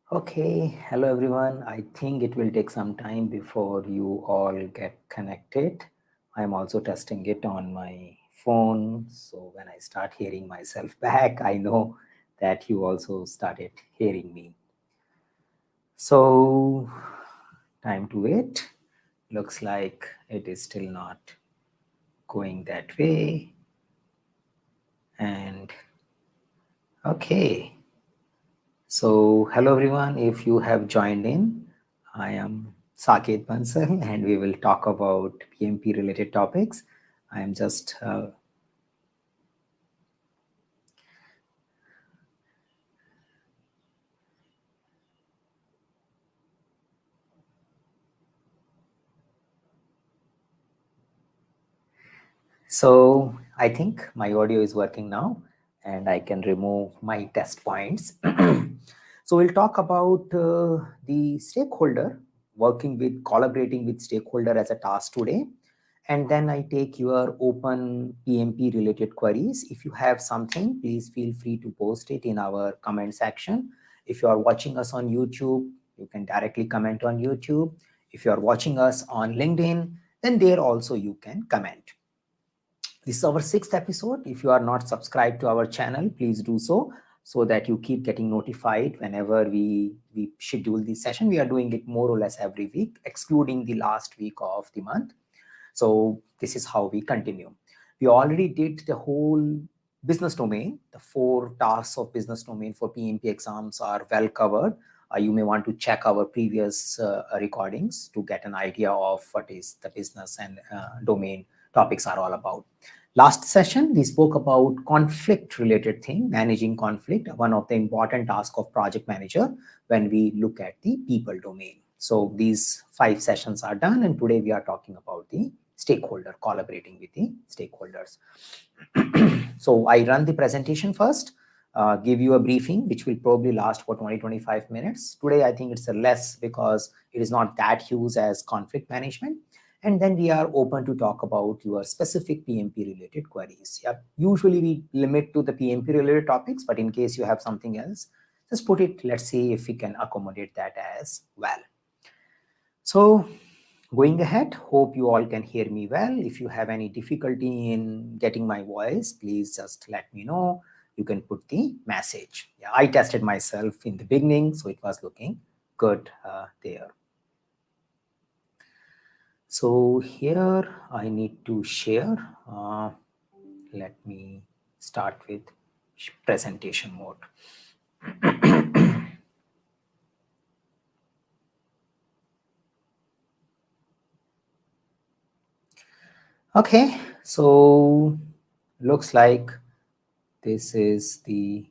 Okay, hello everyone. I think it will take some time before you all get connected. I'm also testing it on my phone. So when I start hearing myself back, I know that you also started hearing me. So, time to wait. Looks like it is still not going that way. And okay. So, hello everyone. If you have joined in, I am Saket Bansal and we will talk about PMP related topics. I am just so I think my audio is working now and I can remove my test points. So we'll talk about the stakeholder, working with collaborating with stakeholder as a task today. And then I take your open PMP related queries. If you have something, please feel free to post it in our comment section. If you are watching us on YouTube, you can directly comment on YouTube. If you are watching us on LinkedIn, then there also you can comment. This is our 6th episode. If you are not subscribed to our channel, please do so that you keep getting notified whenever we schedule this session. We are doing it more or less every week, excluding the last week of the month. So this is how we continue. We already did the whole business domain. The 4 tasks of business domain for PMP exams are well covered. You may want to check our previous recordings to get an idea of what is the business and domain topics are all about. Last session, we spoke about conflict related thing, managing conflict, one of the important tasks of project manager when we look at the people domain. So these 5 sessions are done and today we are talking about the stakeholder, collaborating with the stakeholders. So I run the presentation first, give you a briefing, which will probably last for 20-25 minutes. Today, I think it's a less because it is not that huge as conflict management. And then we are open to talk about your specific PMP related queries. Yeah, usually we limit to the PMP related topics, but in case you have something else, just put it. Let's see if we can accommodate that as well. So going ahead, hope you all can hear me well. If you have any difficulty in getting my voice, please just let me know. You can put the message. Yeah, I tested myself in the beginning, so it was looking good there. So here I need to share. Let me start with presentation mode. Okay, so looks like this is the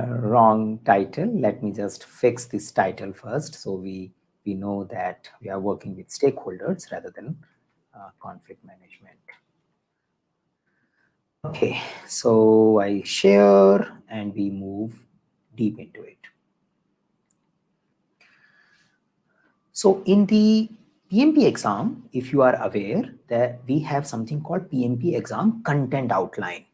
wrong title. Let me just fix this title first so we know that we are working with stakeholders rather than conflict management. Okay, so I share and we move deep into it. So in the PMP exam, if you are aware that we have something called PMP exam content outline.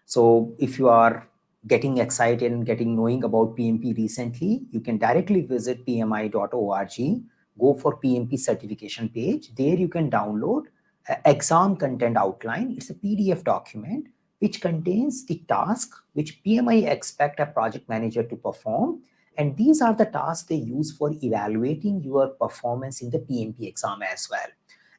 So if you are getting excited and getting knowing about PMP recently, you can directly visit pmi.org, go for PMP certification page. There you can download exam content outline. It's a PDF document which contains the task which PMI expect a project manager to perform. And these are the tasks they use for evaluating your performance in the PMP exam as well.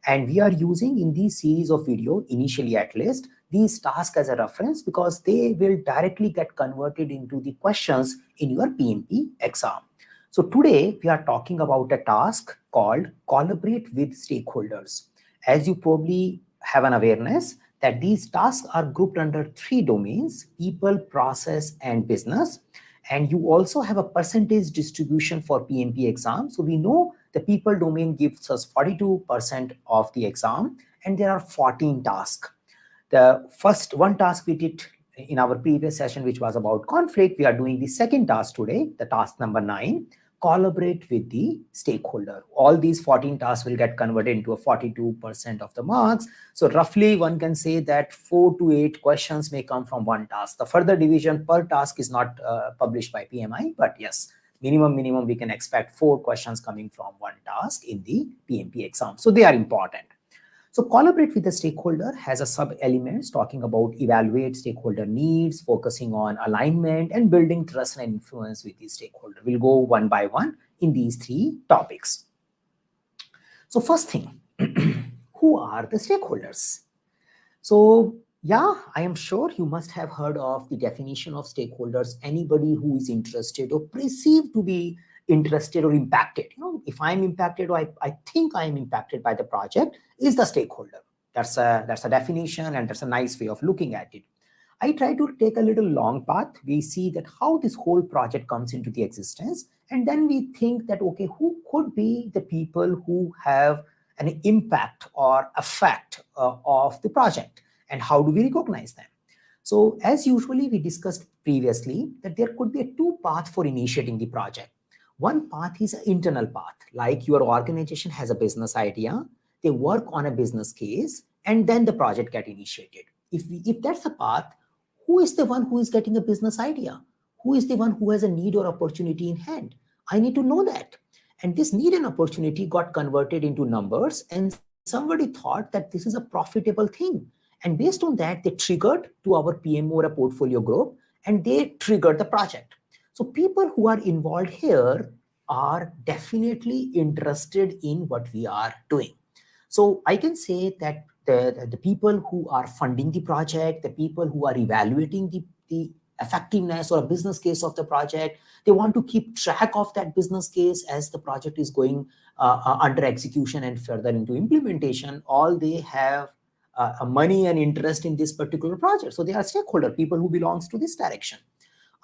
And we are using in this series of video, initially at least, these tasks as a reference because they will directly get converted into the questions in your PMP exam. So today we are talking about a task called collaborate with stakeholders. As you probably have an awareness that these tasks are grouped under 3 domains: people, process, and business. And you also have a percentage distribution for PMP exam. So we know the people domain gives us 42% of the exam and there are 14 tasks. The first one task we did in our previous session, which was about conflict, we are doing the second task today, the task number 9, collaborate with the stakeholder. All these 14 tasks will get converted into a 42% of the marks. So roughly one can say that 4 to 8 questions may come from one task. The further division per task is not published by PMI, but yes, Minimum, we can expect 4 questions coming from one task in the PMP exam. So they are important. So collaborate with the stakeholder has a sub-elements talking about evaluate stakeholder needs, focusing on alignment and building trust and influence with the stakeholder. We'll go one by one in these 3 topics. So first thing, who are the stakeholders? So yeah, I am sure you must have heard of the definition of stakeholders. Anybody who is interested or perceived to be interested or impacted. If I'm impacted or I think I'm impacted by the project is the stakeholder. That's a definition, and that's a nice way of looking at it. I try to take a little long path. We see that how this whole project comes into the existence, and then we think that, okay, who could be the people who have an impact or effect of the project, and how do we recognize them? So as usually we discussed previously that there could be a 2 paths for initiating the project. One path is an internal path, like your organization has a business idea, they work on a business case, and then the project get initiated. If that's a path, who is the one who is getting a business idea? Who is the one who has a need or opportunity in hand? I need to know that. And this need and opportunity got converted into numbers, and somebody thought that this is a profitable thing. And based on that, they triggered to our PM or a portfolio group, and they triggered the project. So people who are involved here are definitely interested in what we are doing. So I can say that the people who are funding the project, the people who are evaluating the effectiveness or business case of the project, they want to keep track of that business case as the project is going under execution and further into implementation. All they have money and interest in this particular project. So they are stakeholder, people who belongs to this direction.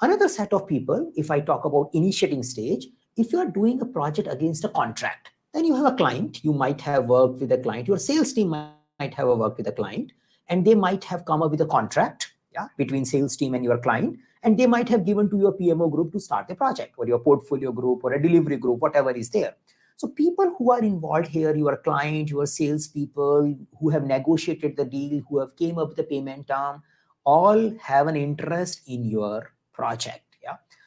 Another set of people, if I talk about initiating stage, if you are doing a project against a contract, then you have a client, you might have worked with a client, your sales team might have worked with a client, and they might have come up with a contract between sales team and your client, and they might have given to your PMO group to start the project, or your portfolio group or a delivery group, whatever is there. So people who are involved here, your client, your sales people who have negotiated the deal, who have came up with the payment term, all have an interest in your project.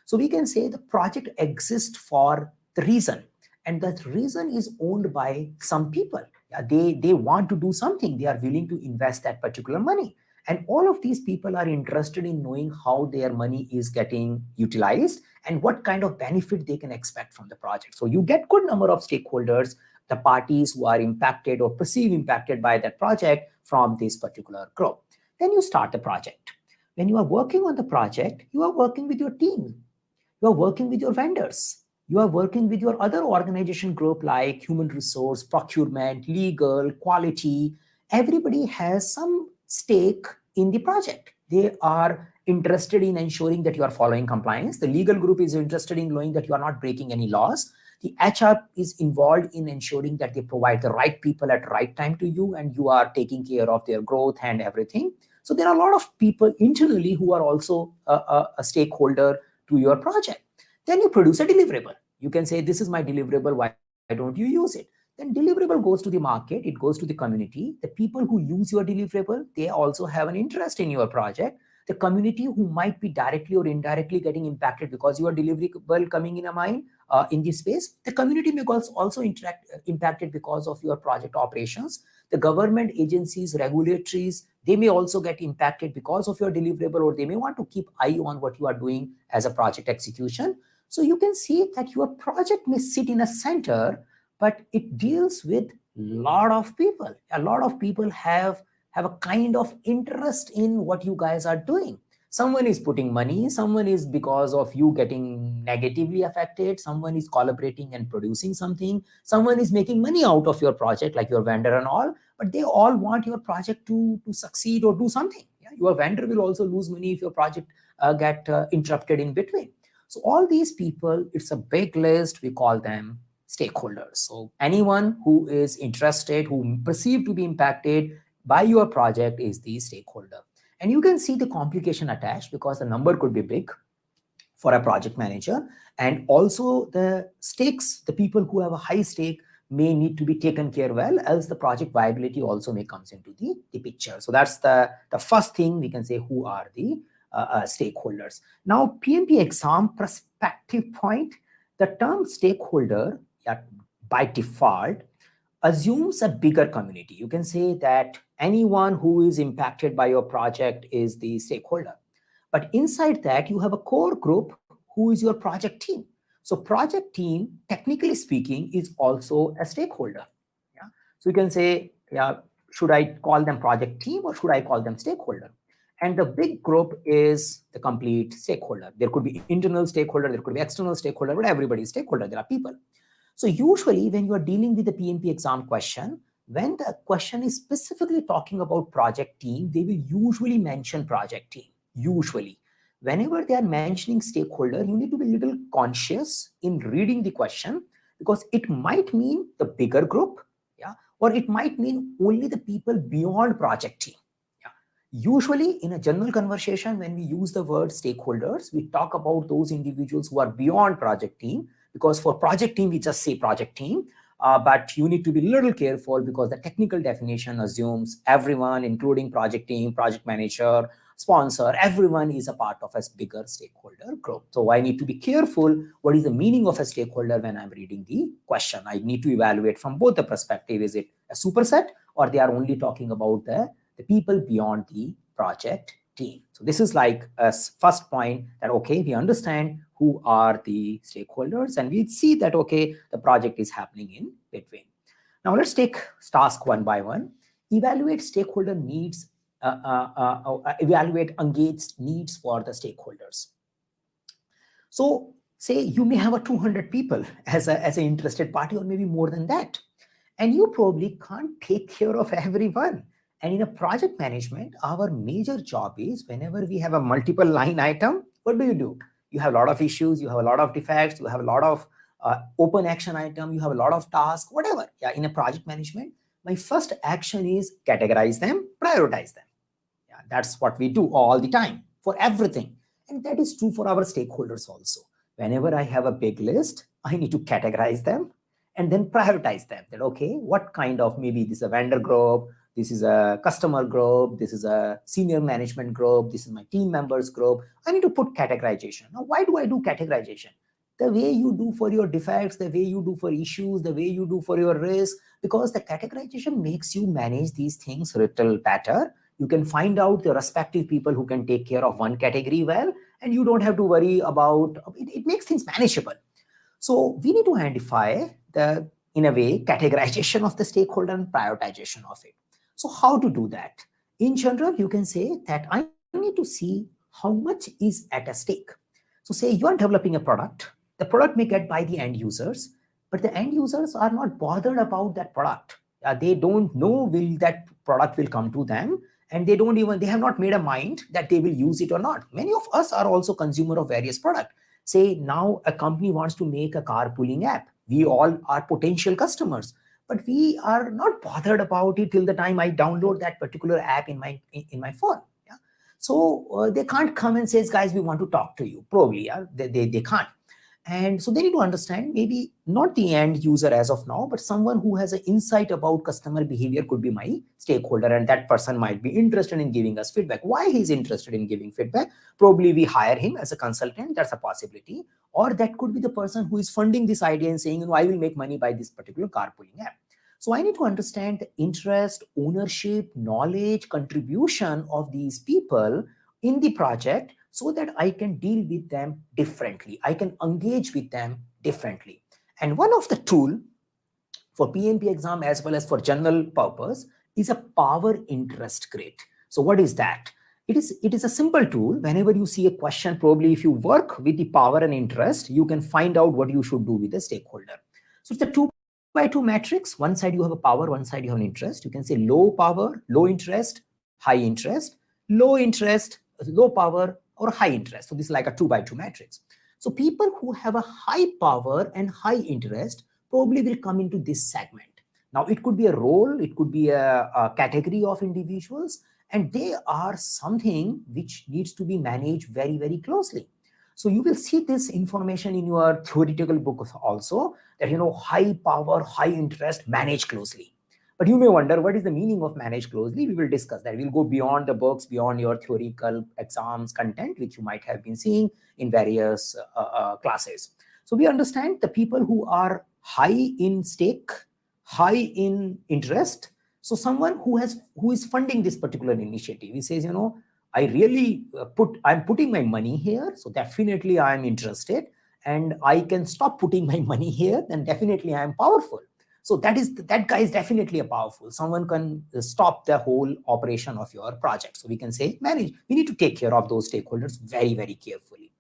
So we can say the project exists for the reason, and that reason is owned by some people. They want to do something, they are willing to invest that particular money, and all of these people are interested in knowing how their money is getting utilized and what kind of benefit they can expect from the project. So you get good number of stakeholders, the parties who are impacted or perceived impacted by that project from this particular group. Then you start the project. When you are working on the project, you are working with your team, you are working with your vendors, you are working with your other organization group like human resource, procurement, legal, quality. Everybody has some stake in the project. They are interested in ensuring that you are following compliance. The legal group is interested in knowing that you are not breaking any laws. The HR is involved in ensuring that they provide the right people at the right time to you, and you are taking care of their growth and everything. So there are a lot of people internally who are also a stakeholder to your project. Then you produce a deliverable. You can say, this is my deliverable, why don't you use it? Then deliverable goes to the market, it goes to the community. The people who use your deliverable, they also have an interest in your project. The community who might be directly or indirectly getting impacted because your deliverable coming in a mind in this space, the community may also impacted because of your project operations. The government agencies, regulatories, they may also get impacted because of your deliverable, or they may want to keep eye on what you are doing as a project execution. So you can see that your project may sit in a center, but it deals with a lot of people. A lot of people have a kind of interest in what you guys are doing. Someone is putting money, someone is because of you getting negatively affected, someone is collaborating and producing something, someone is making money out of your project like your vendor and all, but they all want your project to succeed or do something. Your vendor will also lose money if your project get interrupted in between. So all these people, it's a big list, we call them stakeholders. So anyone who is interested, who perceived to be impacted by your project is the stakeholder. And you can see the complication attached because the number could be big for a project manager. And also the stakes, the people who have a high stake may need to be taken care well, else the project viability also may comes into the picture. So that's the first thing we can say, who are the stakeholders. Now, PMP exam perspective point, The term stakeholder, by default, assumes a bigger community. You can say that anyone who is impacted by your project is the stakeholder. But inside that, you have a core group who is your project team. So project team, technically speaking, is also a stakeholder. Yeah. So you can say, yeah, should I call them project team or should I call them stakeholder? And the big group is the complete stakeholder. There could be internal stakeholder, there could be external stakeholder, but everybody is stakeholder. There are people. So usually when you are dealing with the PMP exam question, when the question is specifically talking about project team, they will usually mention project team, usually. Whenever they are mentioning stakeholder, you need to be a little conscious in reading the question because it might mean the bigger group, yeah, or it might mean only the people beyond project team. Yeah. Usually in a general conversation, when we use the word stakeholders, we talk about those individuals who are beyond project team, because for project team, we just say project team. But you need to be a little careful because the technical definition assumes everyone, including project team, project manager, sponsor, everyone is a part of a bigger stakeholder group. So I need to be careful what is the meaning of a stakeholder when I'm reading the question. I need to evaluate from both the perspective. Is it a superset or they are only talking about the people beyond the project team? So this is like a first point that, okay, we understand who are the stakeholders and we see that, okay, the project is happening in between. Now let's take task one by one. Evaluate stakeholder needs, evaluate engaged needs for the stakeholders. So say you may have a 200 people as an interested party or maybe more than that. And you probably can't take care of everyone. And in a project management, our major job is whenever we have a multiple line item, what do? You have a lot of issues, you have a lot of defects, you have a lot of open action item, you have a lot of tasks, whatever. Yeah, in a project management, my first action is categorize them, prioritize them. Yeah, that's what we do all the time for everything. And that is true for our stakeholders also. Whenever I have a big list, I need to categorize them and then prioritize them. That, okay, what kind of, maybe this is a vendor group, this is a customer group, this is a senior management group, this is my team members group. I need to put categorization. Now, why do I do categorization? The way you do for your defects, the way you do for issues, the way you do for your risk, because the categorization makes you manage these things a little better. You can find out the respective people who can take care of one category well, and you don't have to worry about it. It makes things manageable. So we need to identify the, in a way, categorization of the stakeholder and prioritization of it. So how to do that? In general, you can say that I need to see how much is at a stake. So say you are developing a product. The product may get by the end users, but the end users are not bothered about that product. They don't know will that product will come to them, and they have not made a mind that they will use it or not. Many of us are also consumer of various products. Say now a company wants to make a carpooling app. We all are potential customers, but we are not bothered about it till the time I download that particular app in my phone. Yeah? So they can't come and say, guys, we want to talk to you. Probably, yeah? They can't. And so they need to understand, maybe not the end user as of now, but someone who has an insight about customer behavior could be my stakeholder, and that person might be interested in giving us feedback. Why he's interested in giving feedback? Probably we hire him as a consultant. That's a possibility. Or that could be the person who is funding this idea and saying, I will make money by this particular carpooling app. So I need to understand the interest, ownership, knowledge, contribution of these people in the project, so that I can deal with them differently. I can engage with them differently. And one of the tool for PMP exam as well as for general purpose is a power interest grid. So what is that? It is a simple tool. Whenever you see a question, probably if you work with the power and interest, you can find out what you should do with the stakeholder. So it's a 2x2 matrix. One side you have a power, one side you have an interest. You can say low power, low interest, high interest, low interest, low power, or high interest. So this is like a 2x2 matrix. So people who have a high power and high interest probably will come into this segment. Now it could be a role, it could be a category of individuals, and they are something which needs to be managed very, very closely. So you will see this information in your theoretical book also, that high power, high interest, manage closely. But you may wonder, what is the meaning of manage closely? We will discuss that. We'll go beyond the books, beyond your theoretical exams content, which you might have been seeing in various classes. So we understand the people who are high in stake, high in interest. So someone who is funding this particular initiative, he says, I really I'm putting my money here, so definitely I'm interested, and I can stop putting my money here, then definitely I'm powerful. So that guy is definitely a powerful. Someone can stop the whole operation of your project. So we can say we need to take care of those stakeholders very, very carefully.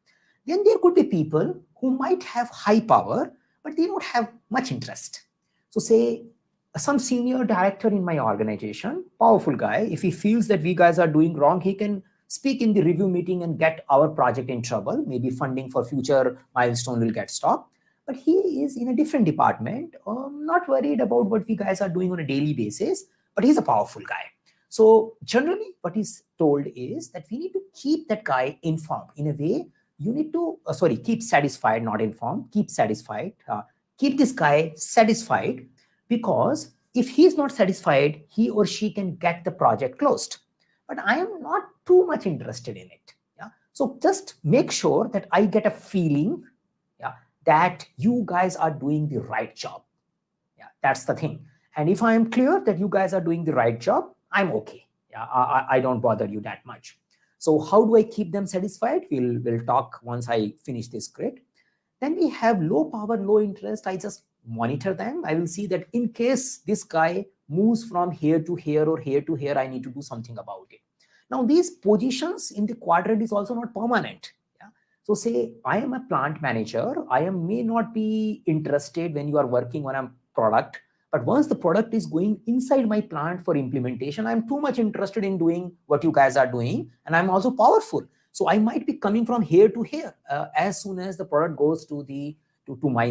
Then there could be people who might have high power, but they don't have much interest. So say some senior director in my organization, powerful guy, if he feels that we guys are doing wrong, he can speak in the review meeting and get our project in trouble. Maybe funding for future milestone will get stopped. But he is in a different department, not worried about what we guys are doing on a daily basis, but he's a powerful guy. So generally what is told is that we need to keep that guy informed in a way. You need to, keep satisfied, not informed, keep satisfied, keep this guy satisfied, because if he's not satisfied, he or she can get the project closed. But I am not too much interested in it. Yeah. So just make sure that I get a feeling, yeah, that you guys are doing the right job. Yeah, that's the thing. And if I am clear that you guys are doing the right job, I'm okay. Yeah, I don't bother you that much. So how do I keep them satisfied? We'll talk once I finish this grid. Then we have low power, low interest. I just monitor them. I will see that in case this guy moves from here to here or here to here, I need to do something about it. Now, these positions in the quadrant is also not permanent. Yeah? So say I am a plant manager. I may not be interested when you are working on a product, but once the product is going inside my plant for implementation, I'm too much interested in doing what you guys are doing, and I'm also powerful. So I might be coming from here to here as soon as the product goes to my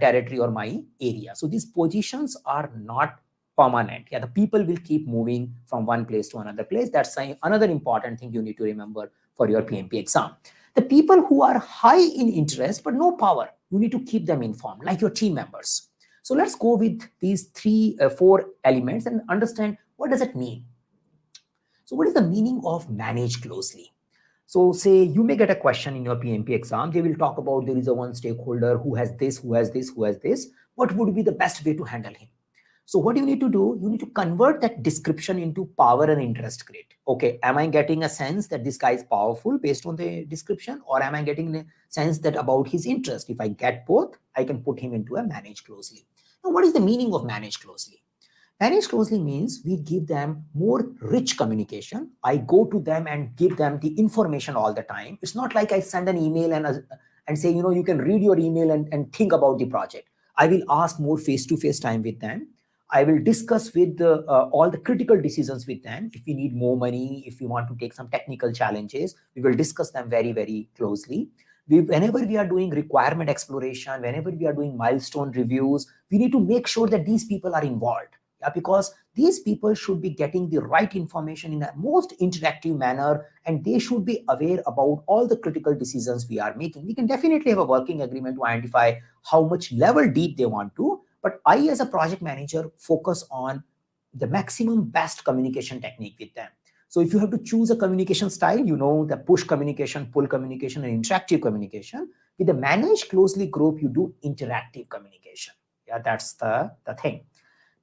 territory or my area. So these positions are not permanent. Yeah, the people will keep moving from one place to another place. That's another important thing you need to remember for your PMP exam. The people who are high in interest but no power, you need to keep them informed, like your team members. So let's go with these four elements and understand what does it mean. So what is the meaning of manage closely? So say you may get a question in your PMP exam. They will talk about there is a one stakeholder who has this, who has this, who has this. What would be the best way to handle him? So what you need to do, you need to convert that description into power and interest grid. Okay, am I getting a sense that this guy is powerful based on the description, or am I getting a sense that about his interest? If I get both, I can put him into a manage closely. Now, what is the meaning of manage closely? Manage closely means we give them more rich communication. I go to them and give them the information all the time. It's not like I send an email and say, you can read your email and think about the project. I will ask more face-to-face time with them. I will discuss with all the critical decisions with them. If we need more money, if we want to take some technical challenges, we will discuss them very, very closely. Whenever we are doing requirement exploration, whenever we are doing milestone reviews, we need to make sure that these people are involved. Yeah, because these people should be getting the right information in the most interactive manner, and they should be aware about all the critical decisions we are making. We can definitely have a working agreement to identify how much level deep they want to, but I as a project manager focus on the maximum best communication technique with them. So if you have to choose a communication style, the push communication, pull communication, and interactive communication. With the manage closely group, you do interactive communication. Yeah, that's the thing.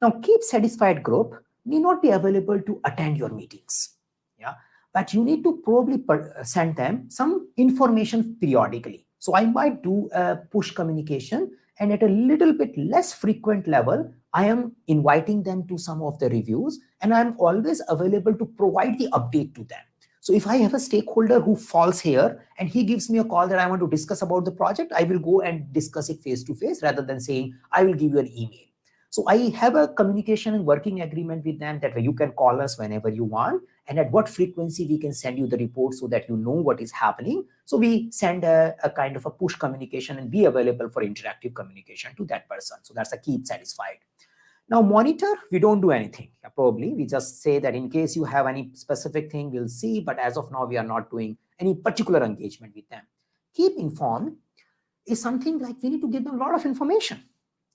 Now, keep satisfied group may not be available to attend your meetings. Yeah, but you need to probably send them some information periodically. So I might do a push communication, and at a little bit less frequent level, I am inviting them to some of the reviews, and I'm always available to provide the update to them. So if I have a stakeholder who falls here and he gives me a call that I want to discuss about the project, I will go and discuss it face to face rather than saying, I will give you an email. So I have a communication and working agreement with them that you can call us whenever you want, and at what frequency we can send you the report so that you know what is happening. So we send a kind of a push communication and be available for interactive communication to that person. So that's a keep satisfied. Now monitor, we don't do anything. Probably we just say that in case you have any specific thing, we'll see, but as of now, we are not doing any particular engagement with them. Keep informed is something like we need to give them a lot of information.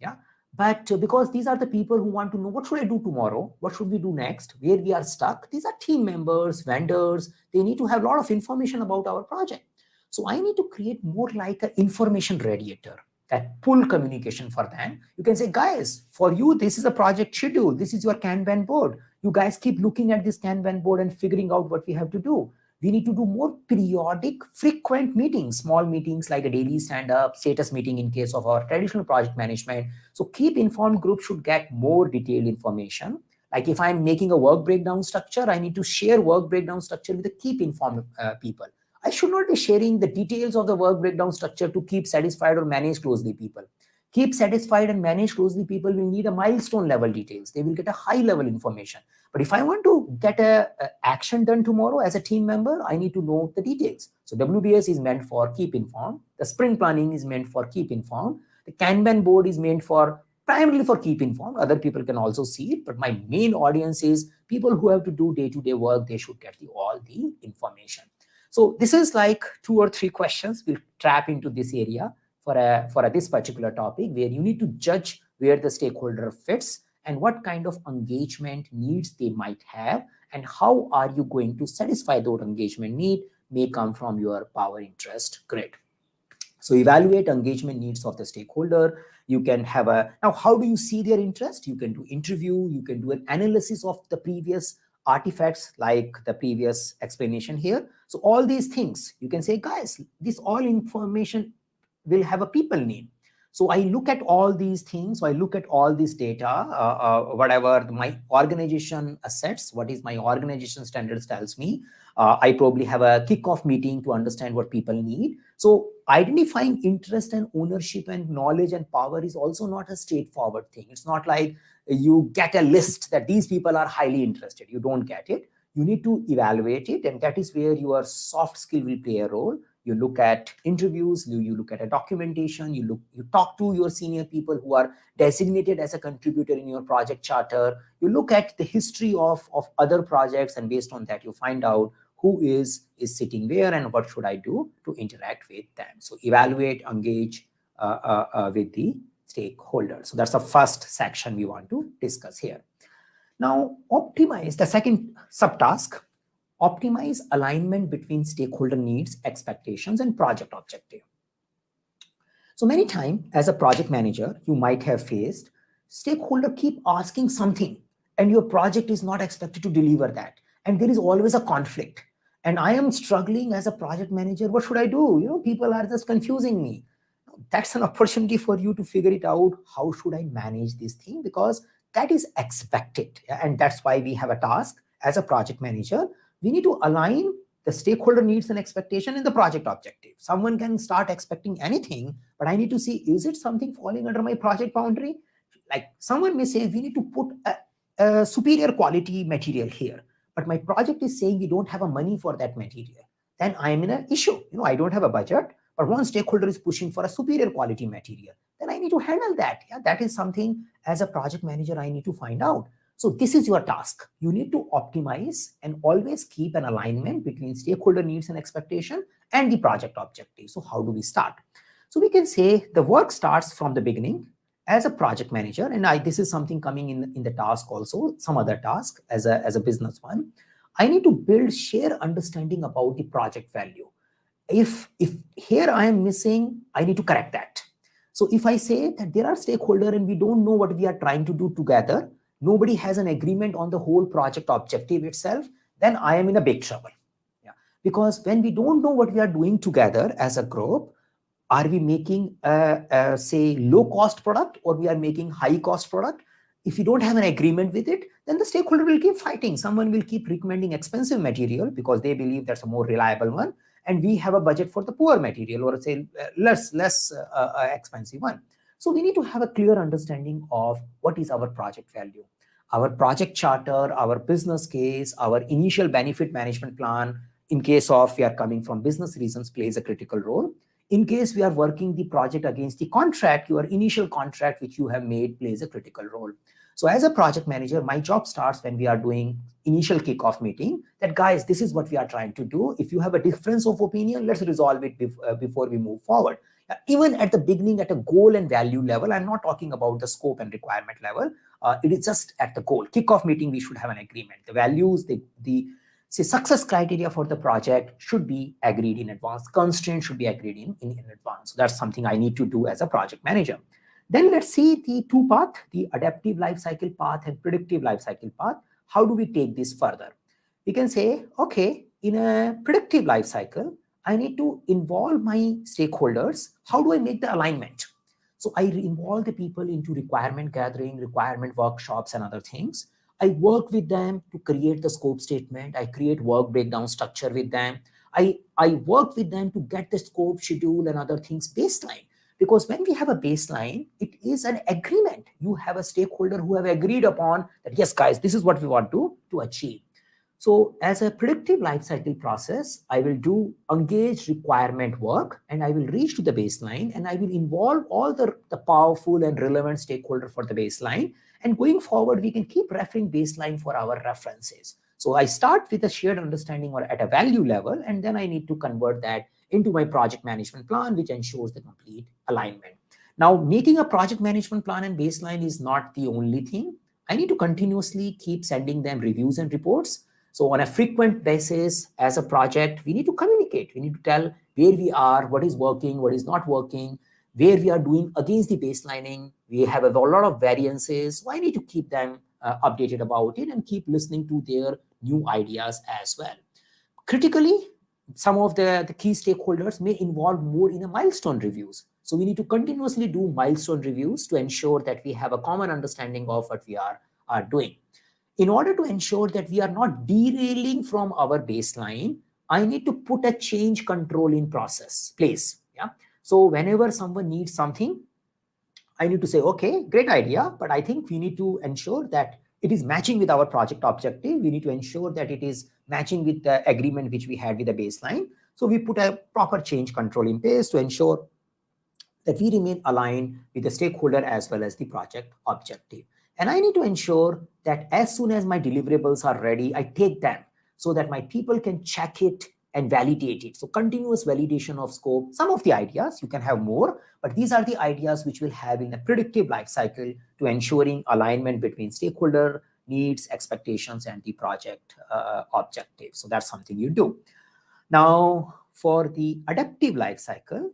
Yeah. But because these are the people who want to know what should I do tomorrow, what should we do next, where we are stuck. These are team members, vendors. They need to have a lot of information about our project. So I need to create more like an information radiator that pull communication for them. You can say, guys, for you, this is a project schedule. This is your Kanban board. You guys keep looking at this Kanban board and figuring out what we have to do. We need to do more periodic, frequent meetings, small meetings like a daily stand-up, status meeting in case of our traditional project management. So keep informed group should get more detailed information. Like if I'm making a work breakdown structure, I need to share work breakdown structure with the keep informed people. I should not be sharing the details of the work breakdown structure to keep satisfied or manage closely people. Keep satisfied and manage closely people will need a milestone level details. They will get a high level information. But if I want to get a action done tomorrow as a team member, I need to know the details. So WBS is meant for keep informed. The sprint planning is meant for keep informed. The Kanban board is meant for primarily for keep informed. Other people can also see it, but my main audience is people who have to do day-to-day work. They should get all the information. So this is like 2 or 3 questions. We'll trap into this area for this particular topic, where you need to judge where the stakeholder fits and what kind of engagement needs they might have, and how are you going to satisfy those engagement need may come from your power interest grid. So evaluate engagement needs of the stakeholder. You can have now how do you see their interest? You can do interview, you can do an analysis of the previous artifacts like the previous explanation here. So all these things, you can say, guys, this all information will have a people need. So I look at all these things. So I look at all this data, whatever my organization assets, what is my organization standards tells me. I probably have a kickoff meeting to understand what people need. So identifying interest and ownership and knowledge and power is also not a straightforward thing. It's not like you get a list that these people are highly interested. You don't get it. You need to evaluate it, and that is where your soft skill will play a role. You look at interviews, you look at a documentation, you talk to your senior people who are designated as a contributor in your project charter. You look at the history of other projects, and based on that, you find out who is sitting where and what should I do to interact with them. So evaluate, engage with the stakeholders. So that's the first section we want to discuss here. Now, optimize the second subtask. Optimize alignment between stakeholder needs, expectations, and project objective. So many times as a project manager, you might have faced stakeholder keep asking something and your project is not expected to deliver that. And there is always a conflict. And I am struggling as a project manager. What should I do? People are just confusing me. That's an opportunity for you to figure it out. How should I manage this thing? Because that is expected. And that's why we have a task as a project manager. We need to align the stakeholder needs and expectation in the project objective. Someone can start expecting anything, but I need to see, is it something falling under my project boundary? Like someone may say, we need to put a superior quality material here, but my project is saying we don't have a money for that material. Then I am in an issue. I don't have a budget, but one stakeholder is pushing for a superior quality material. Then I need to handle that. That is something as a project manager I need to find out. So this is your task. You need to optimize and always keep an alignment between stakeholder needs and expectation and the project objective. So how do we start? So we can say the work starts from the beginning as a project manager. And this is something coming in the task also, some other task as a business one. I need to build shared understanding about the project value. If here I am missing, I need to correct that. So if I say that there are stakeholders and we don't know what we are trying to do together, nobody has an agreement on the whole project objective itself, then I am in a big trouble. Because when we don't know what we are doing together as a group, are we making say low cost product or we are making high cost product? If you don't have an agreement with it, then the stakeholder will keep fighting. Someone will keep recommending expensive material because they believe that's a more reliable one, and we have a budget for the poor material or say less expensive one. So we need to have a clear understanding of what is our project value. Our project charter, our business case, our initial benefit management plan, in case of we are coming from business reasons, plays a critical role. In case we are working the project against the contract, your initial contract which you have made plays a critical role. So as a project manager, my job starts when we are doing initial kickoff meeting that, guys, this is what we are trying to do. If you have a difference of opinion, let's resolve it before we move forward. Even at the beginning, at a goal and value level, I'm not talking about the scope and requirement level. It is just at the goal. Kickoff meeting, we should have an agreement. The values, the See, success criteria for the project should be agreed in advance. Constraints should be agreed in advance. So that's something I need to do as a project manager. Then let's see the two path, the adaptive lifecycle path and predictive lifecycle path. How do we take this further? We can say, okay, in a predictive lifecycle, I need to involve my stakeholders. How do I make the alignment? So I involve the people into requirement gathering, requirement workshops, and other things. I work with them to create the scope statement. I create work breakdown structure with them. I work with them to get the scope, schedule, and other things baseline. Because when we have a baseline, it is an agreement. You have a stakeholder who have agreed upon that, yes, guys, this is what we want to achieve. So as a predictive lifecycle process, I will do engaged requirement work, and I will reach to the baseline, and I will involve all the powerful and relevant stakeholder for the baseline. And going forward, we can keep referring baseline for our references. So I start with a shared understanding or at a value level, and then I need to convert that into my project management plan, which ensures the complete alignment. Now, making a project management plan and baseline is not the only thing. I need to continuously keep sending them reviews and reports. So on a frequent basis, as a project, we need to communicate. We need to tell where we are, what is working, what is not working, where we are doing against the baselining. We have a lot of variances. So I need to keep them updated about it and keep listening to their new ideas as well. Critically, some of the key stakeholders may involve more in a milestone reviews. So we need to continuously do milestone reviews to ensure that we have a common understanding of what we are doing. In order to ensure that we are not derailing from our baseline, I need to put a change control in place. Yeah. So whenever someone needs something, I need to say, okay, great idea, but I think we need to ensure that it is matching with our project objective. We need to ensure that it is matching with the agreement which we had with the baseline. So we put a proper change control in place to ensure that we remain aligned with the stakeholder as well as the project objective. And I need to ensure that as soon as my deliverables are ready, I take them so that my people can check it and validate it. So continuous validation of scope. Some of the ideas, you can have more, but these are the ideas which we'll have in a predictive life cycle to ensuring alignment between stakeholder needs, expectations, and the project objective. So that's something you do. Now, for the adaptive life cycle,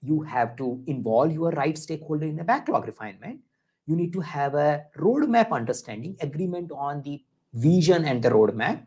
you have to involve your right stakeholder in a backlog refinement. You need to have a roadmap understanding, agreement on the vision and the roadmap,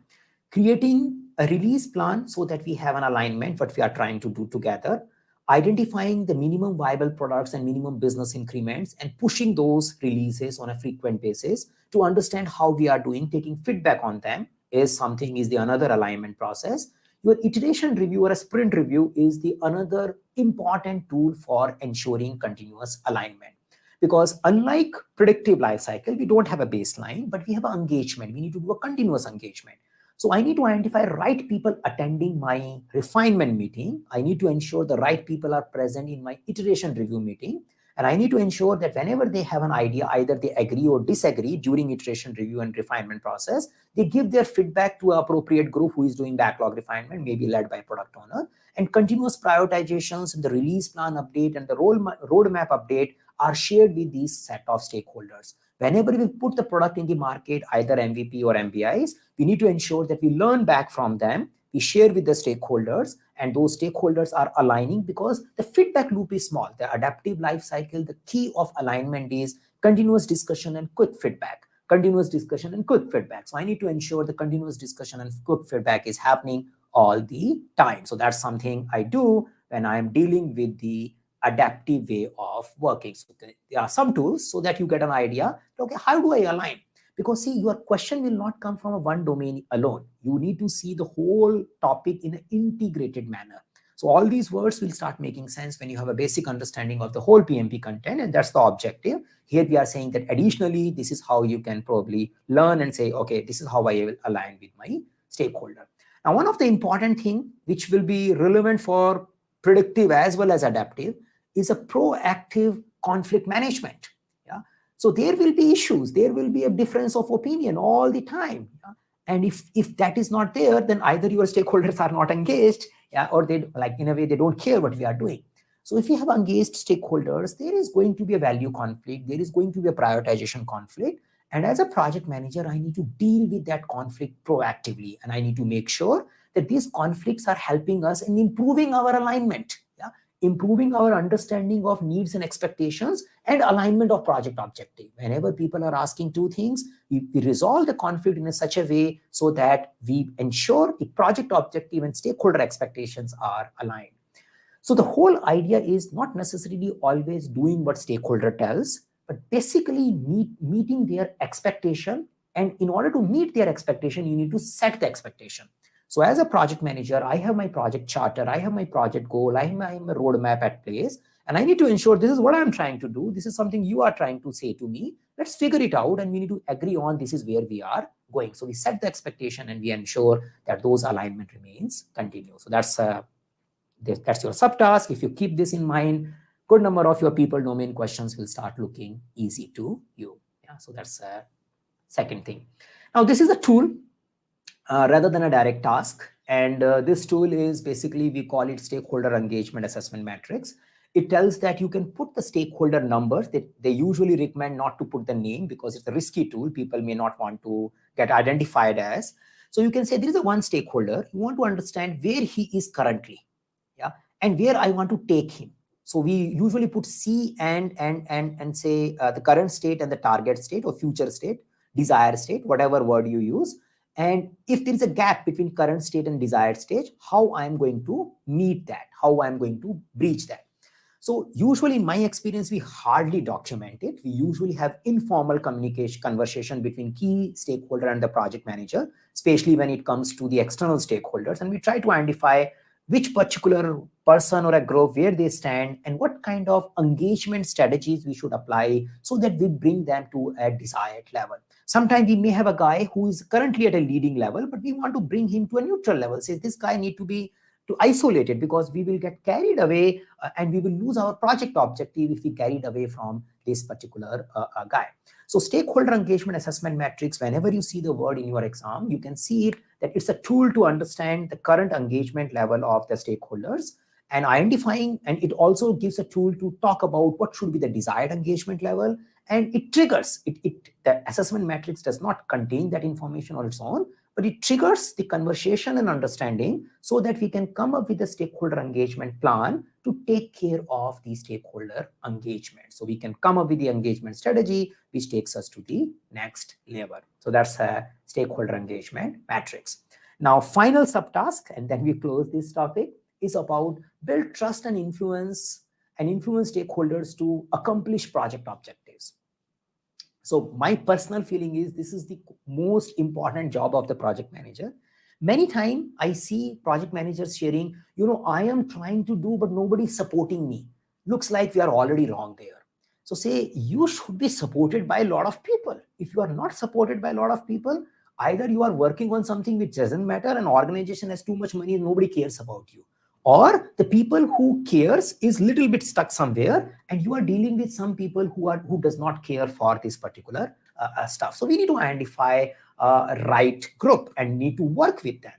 creating a release plan so that we have an alignment, what we are trying to do together, identifying the minimum viable products and minimum business increments, and pushing those releases on a frequent basis to understand how we are doing, taking feedback on them is the another alignment process. Your iteration review or a sprint review is the another important tool for ensuring continuous alignment. Because unlike predictive lifecycle, we don't have a baseline, but we have an engagement. We need to do a continuous engagement. So I need to identify right people attending my refinement meeting. I need to ensure the right people are present in my iteration review meeting. And I need to ensure that whenever they have an idea, either they agree or disagree during iteration review and refinement process, they give their feedback to an appropriate group who is doing backlog refinement, maybe led by product owner. And continuous prioritizations and the release plan update and the roadmap update are shared with these set of stakeholders. Whenever we put the product in the market, either MVP or MBIs, we need to ensure that we learn back from them, we share with the stakeholders, and those stakeholders are aligning because the feedback loop is small. The adaptive life cycle, the key of alignment is continuous discussion and quick feedback. Continuous discussion and quick feedback. So I need to ensure the continuous discussion and quick feedback is happening all the time. So that's something I do when I'm dealing with the adaptive way of working. So there are some tools so that you get an idea, okay, how do I align? Because see, your question will not come from a one domain alone. You need to see the whole topic in an integrated manner. So all these words will start making sense when you have a basic understanding of the whole PMP content, and that's the objective. Here we are saying that additionally, this is how you can probably learn and say, okay, this is how I will align with my stakeholder. Now, one of the important things which will be relevant for predictive as well as adaptive is a proactive conflict management. Yeah. So there will be issues. There will be a difference of opinion all the time. Yeah? And if that is not there, then either your stakeholders are not engaged, yeah, or they like in a way they don't care what we are doing. So if you have engaged stakeholders, there is going to be a value conflict. There is going to be a prioritization conflict. And as a project manager, I need to deal with that conflict proactively. And I need to make sure that these conflicts are helping us in improving our alignment, improving our understanding of needs and expectations and alignment of project objective. Whenever people are asking two things, we resolve the conflict in such a way so that we ensure the project objective and stakeholder expectations are aligned. So the whole idea is not necessarily always doing what stakeholder tells, but basically meeting their expectation. And in order to meet their expectation, you need to set the expectation. So as a project manager, I have my project charter, I have my project goal, I have my roadmap at place, and I need to ensure this is what I'm trying to do. This is something you are trying to say to me. Let's figure it out, and we need to agree on this is where we are going. So we set the expectation and we ensure that those alignment remains continue. So that's your subtask. If you keep this in mind, good number of your people domain questions will start looking easy to you. So that's a second thing. Now this is a tool rather than a direct task. And this tool is basically, we call it stakeholder engagement assessment matrix. It tells that you can put the stakeholder numbers. They usually recommend not to put the name because it's a risky tool. People may not want to get identified as. So you can say there is a one stakeholder. You want to understand where he is currently, and where I want to take him. So we usually put C and say the current state and the target state or future state, desired state, whatever word you use. And if there is a gap between current state and desired state, how I'm going to meet that, how I'm going to breach that. So usually in my experience, we hardly document it. We usually have informal conversation between key stakeholder and the project manager, especially when it comes to the external stakeholders. And we try to identify which particular person or a group, where they stand, and what kind of engagement strategies we should apply so that we bring them to a desired level. Sometimes we may have a guy who is currently at a leading level, but we want to bring him to a neutral level. Says this guy need to be isolated because we will get carried away and we will lose our project objective if we carried away from this particular guy. So stakeholder engagement assessment matrix, whenever you see the word in your exam, you can see it that it's a tool to understand the current engagement level of the stakeholders and identifying, and it also gives a tool to talk about what should be the desired engagement level, and it triggers the assessment matrix does not contain that information on its own, but it triggers the conversation and understanding so that we can come up with a stakeholder engagement plan to take care of the stakeholder engagement. So we can come up with the engagement strategy, which takes us to the next level. So that's a stakeholder engagement matrix. Now, final subtask, and then we close this topic, is about build trust and influence stakeholders to accomplish project objectives. So my personal feeling is this is the most important job of the project manager. Many times I see project managers sharing, I am trying to do, but nobody's supporting me. Looks like we are already wrong there. So say you should be supported by a lot of people. If you are not supported by a lot of people, either you are working on something which doesn't matter, an organization has too much money and nobody cares about you, or the people who cares is little bit stuck somewhere and you are dealing with some people who does not care for this particular stuff. So we need to identify a right group and need to work with them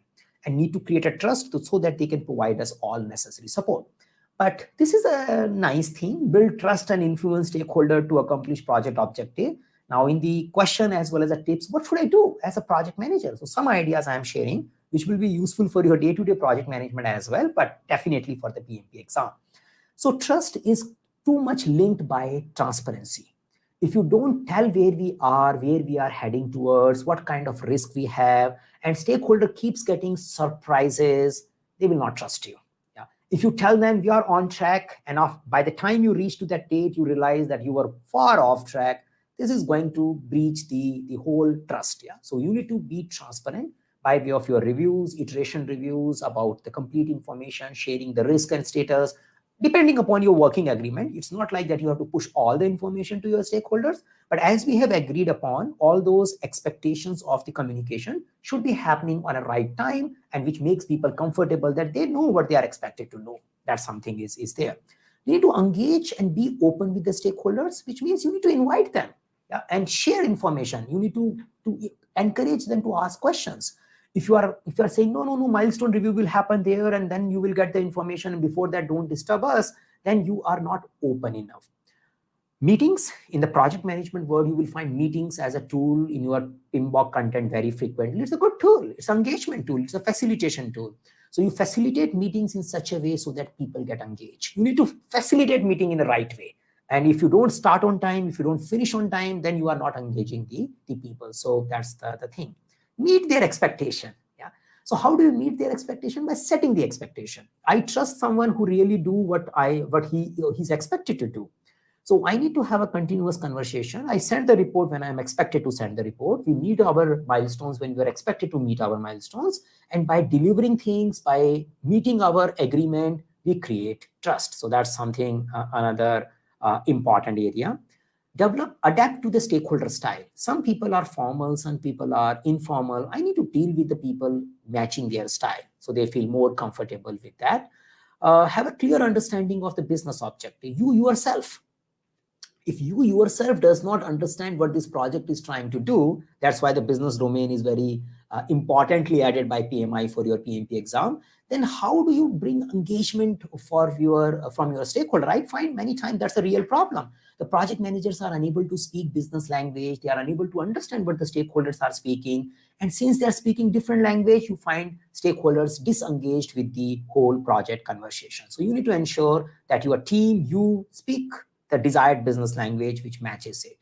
and need to create a trust so that they can provide us all necessary support. But this is a nice thing, build trust and influence stakeholder to accomplish project objective. Now in the question as well as the tips, what should I do as a project manager? So some ideas I am sharing which will be useful for your day-to-day project management as well, but definitely for the PMP exam. So trust is too much linked by transparency. If you don't tell where we are heading towards, what kind of risk we have, and stakeholder keeps getting surprises, they will not trust you. If you tell them we are on track, and by the time you reach to that date, you realize that you were far off track, this is going to breach the whole trust. So you need to be transparent by way of your reviews, iteration reviews about the complete information, sharing the risk and status, depending upon your working agreement. It's not like that you have to push all the information to your stakeholders, but as we have agreed upon, all those expectations of the communication should be happening on a right time, and which makes people comfortable that they know what they are expected to know, that something is there. You need to engage and be open with the stakeholders, which means you need to invite them and share information. You need to encourage them to ask questions. If you are saying, no, milestone review will happen there and then you will get the information and before that don't disturb us, then you are not open enough. Meetings, in the project management world, you will find meetings as a tool in your inbox content very frequently. It's a good tool. It's an engagement tool. It's a facilitation tool. So you facilitate meetings in such a way so that people get engaged. You need to facilitate meeting in the right way. And if you don't start on time, if you don't finish on time, then you are not engaging the people. So that's the thing. Meet their expectation. Yeah. So how do you meet their expectation? By setting the expectation. I trust someone who really do what he's expected to do. So I need to have a continuous conversation. I send the report when I'm expected to send the report. We meet our milestones when we're expected to meet our milestones. And by delivering things, by meeting our agreement, we create trust. So that's something, another important area. Adapt to the stakeholder style. Some people are formal, some people are informal. I need to deal with the people matching their style so they feel more comfortable with that. Have a clear understanding of the business objective. You yourself, if you yourself does not understand what this project is trying to do, that's why the business domain is very importantly added by PMI for your PMP exam, then how do you bring engagement from your stakeholder? I find many times that's a real problem. The project managers are unable to speak business language. They are unable to understand what the stakeholders are speaking. And since they're speaking different language, you find stakeholders disengaged with the whole project conversation. So you need to ensure that your team, you speak the desired business language which matches it.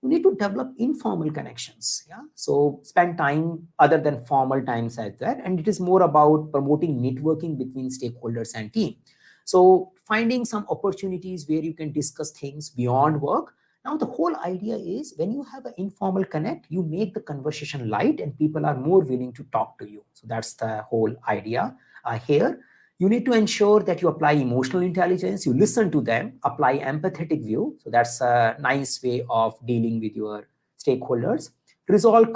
You need to develop informal connections. Yeah. So spend time other than formal times as that. And it is more about promoting networking between stakeholders and team. So finding some opportunities where you can discuss things beyond work. Now, the whole idea is when you have an informal connect, you make the conversation light and people are more willing to talk to you. So that's the whole idea here. You need to ensure that you apply emotional intelligence, you listen to them, apply empathetic view. So that's a nice way of dealing with your stakeholders. Resolve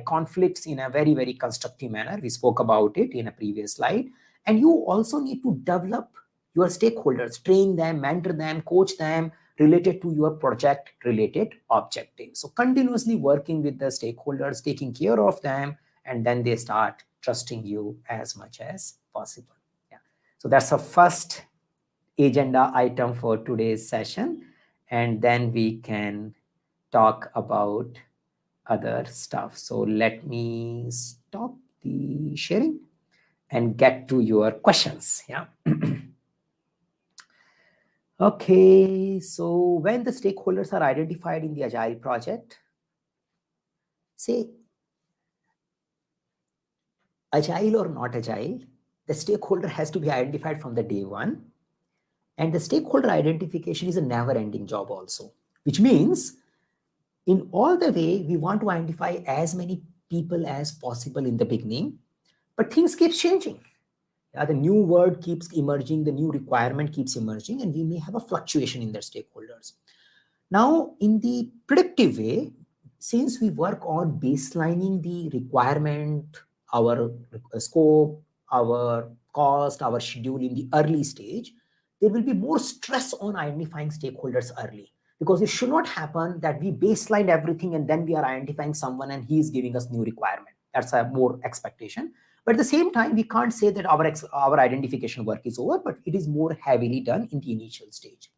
conflicts in a very, very constructive manner. We spoke about it in a previous slide. And you also need to develop your stakeholders, train them, mentor them, coach them related to your project related objectives. So continuously working with the stakeholders, taking care of them, and then they start trusting you as much as possible. Yeah. So that's the first agenda item for today's session. And then we can talk about other stuff. So let me stop the sharing and get to your questions. Yeah. Okay, so when the stakeholders are identified in the Agile project, say Agile or not Agile, the stakeholder has to be identified from the day one. And the stakeholder identification is a never-ending job also, which means in all the way, we want to identify as many people as possible in the beginning, but things keep changing. The new word keeps emerging, the new requirement keeps emerging, and we may have a fluctuation in the stakeholders. Now, in the predictive way, since we work on baselining the requirement, our scope, our cost, our schedule in the early stage, there will be more stress on identifying stakeholders early. Because it should not happen that we baseline everything and then we are identifying someone and he is giving us new requirement. That's a more expectation. But at the same time, we can't say that our identification work is over, but it is more heavily done in the initial stage.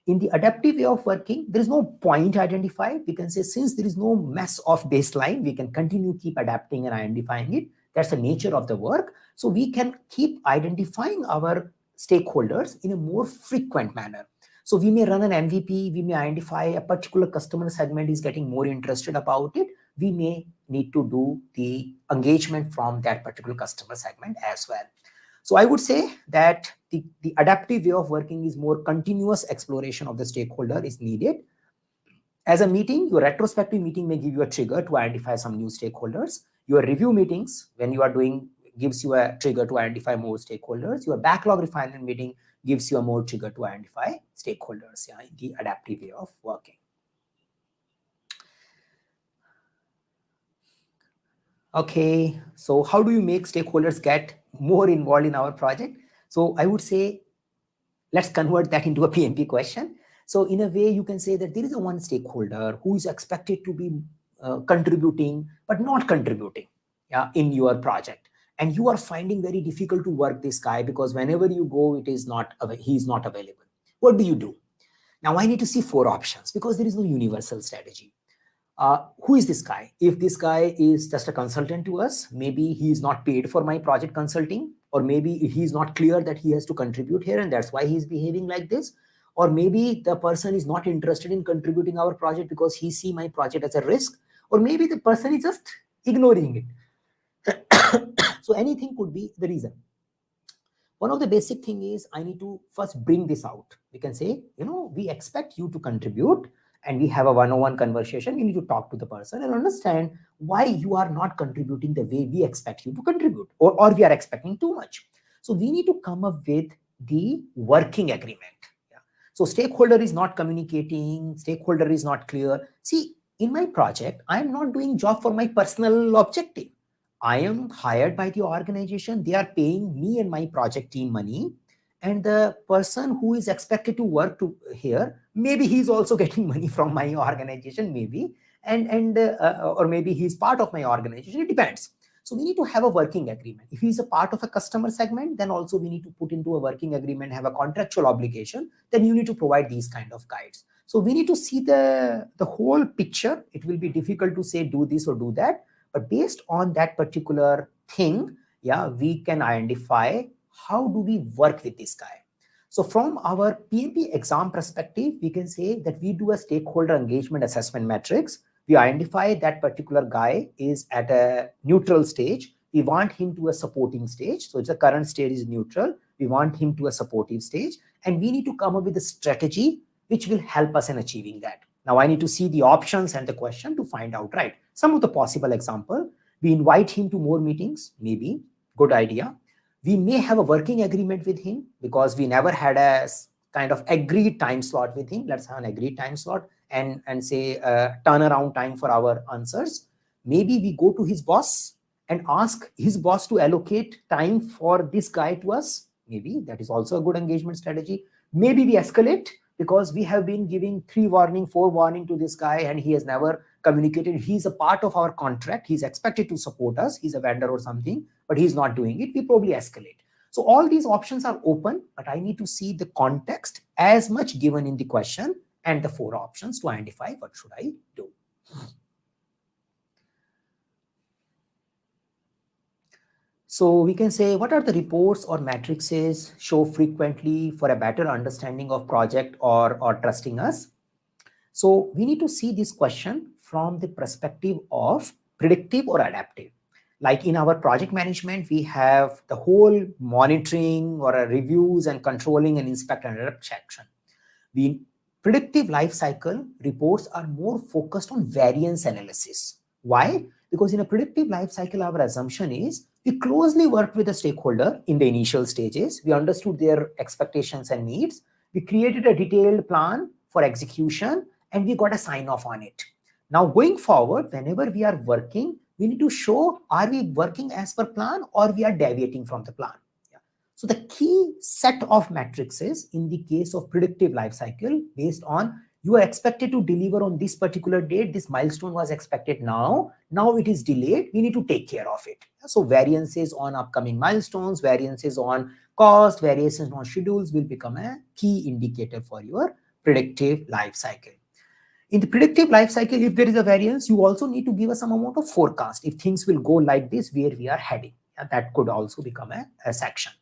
In the adaptive way of working, there is no point identified. We can say since there is no mess of baseline, we can continue keep adapting and identifying it. That's the nature of the work. So we can keep identifying our stakeholders in a more frequent manner. So we may run an MVP, we may identify a particular customer segment is getting more interested about it. We may need to do the engagement from that particular customer segment as well. So I would say that the adaptive way of working is more continuous exploration of the stakeholder is needed. As a meeting, your retrospective meeting may give you a trigger to identify some new stakeholders. Your review meetings, when you are doing, gives you a trigger to identify more stakeholders. Your backlog refinement meeting gives you a more trigger to identify stakeholders, in the adaptive way of working. Okay, so how do you make stakeholders get more involved in our project? So I would say, let's convert that into a PMP question. So in a way, you can say that there is a one stakeholder who is expected to be contributing, but not contributing in your project. And you are finding very difficult to work this guy because whenever you go, he is not available. What do you do? Now I need to see 4 options because there is no universal strategy. Who is this guy? If this guy is just a consultant to us, maybe he is not paid for my project consulting, or maybe he is not clear that he has to contribute here and that's why he is behaving like this. Or maybe the person is not interested in contributing our project because he see my project as a risk, or maybe the person is just ignoring it. So anything could be the reason. One of the basic thing is I need to first bring this out. We can say, we expect you to contribute, and we have a one-on-one conversation. You need to talk to the person and understand why you are not contributing the way we expect you to contribute, or we are expecting too much. So we need to come up with the working agreement. Yeah. So stakeholder is not communicating, stakeholder is not clear. See, in my project, I am not doing job for my personal objective. I am hired by the organization. They are paying me and my project team money. And the person who is expected to work here, maybe he's also getting money from my organization, maybe, or maybe he's part of my organization. It depends. So we need to have a working agreement. If he's a part of a customer segment, then also we need to put into a working agreement, have a contractual obligation. Then you need to provide these kind of guides. So we need to see the whole picture. It will be difficult to say do this or do that. But based on that particular thing, yeah, we can identify how do we work with this guy. So from our PMP exam perspective, we can say that we do a stakeholder engagement assessment matrix. We identify that particular guy is at a neutral stage. We want him to a supporting stage. So the current stage is neutral. We want him to a supportive stage. And we need to come up with a strategy which will help us in achieving that. Now I need to see the options and the question to find out, right? Some of the possible example, we invite him to more meetings, maybe, good idea. We may have a working agreement with him because we never had a kind of agreed time slot with him. Let's have an agreed time slot and say turnaround time for our answers. Maybe we go to his boss and ask his boss to allocate time for this guy to us. Maybe that is also a good engagement strategy. Maybe we escalate because we have been giving 3 warning, 4 warning to this guy and he has never communicated. He's a part of our contract. He's expected to support us. He's a vendor or something, but he's not doing it. We probably escalate. So all these options are open, but I need to see the context as much given in the question and the 4 options to identify what should I do. So we can say, what are the reports or matrices show frequently for a better understanding of project or trusting us? So we need to see this question from the perspective of predictive or adaptive. Like in our project management, we have the whole monitoring or reviews and controlling and inspect and adapt section. The predictive life cycle reports are more focused on variance analysis. Why? Because in a predictive life cycle, our assumption is we closely worked with the stakeholder in the initial stages. We understood their expectations and needs. We created a detailed plan for execution and we got a sign off on it. Now going forward, whenever we are working, we need to show, are we working as per plan or we are deviating from the plan? Yeah. So the key set of matrices in the case of predictive life cycle based on you are expected to deliver on this particular date, this milestone was expected now it is delayed, we need to take care of it. So variances on upcoming milestones, variances on cost, variations on schedules will become a key indicator for your predictive life cycle. In the predictive life cycle, if there is a variance, you also need to give us some amount of forecast. If things will go like this, where we are heading, that could also become a section.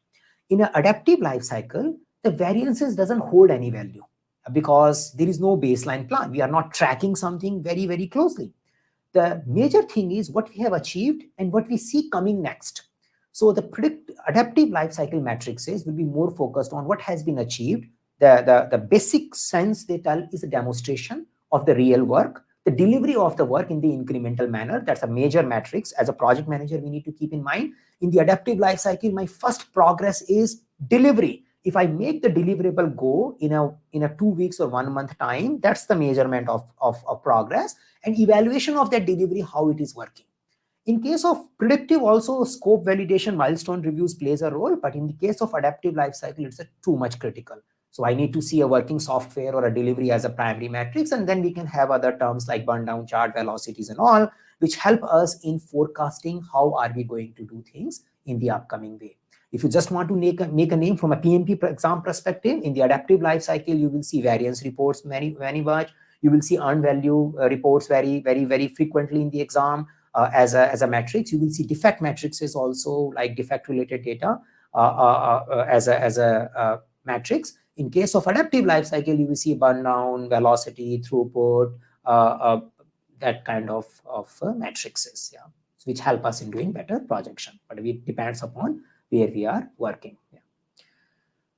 In an adaptive life cycle, the variances doesn't hold any value because there is no baseline plan. We are not tracking something very, very closely. The major thing is what we have achieved and what we see coming next. So the adaptive life cycle matrices will be more focused on what has been achieved. The basic sense they tell is a demonstration of the real work, the delivery of the work in the incremental manner. That's a major matrix. As a project manager, we need to keep in mind in the adaptive life cycle, my first progress is delivery. If I make the deliverable go in a 2 weeks or 1 month time, that's the measurement of progress and evaluation of that delivery, how it is working. In case of predictive, also scope validation, milestone reviews plays a role, but in the case of adaptive life cycle, it's too much critical. So I need to see a working software or a delivery as a primary matrix, and then we can have other terms like burn down chart, velocities and all, which help us in forecasting how are we going to do things in the upcoming way. If you just want to make a name from a PMP exam perspective, in the adaptive life cycle, you will see variance reports very much. You will see earned value reports very frequently in the exam as a matrix. You will see defect matrices also, like defect related data as a matrix. In case of adaptive life cycle, you will see burn down, velocity, throughput, that kind of matrices, yeah, which help us in doing better projection. But it depends upon where we are working. Yeah.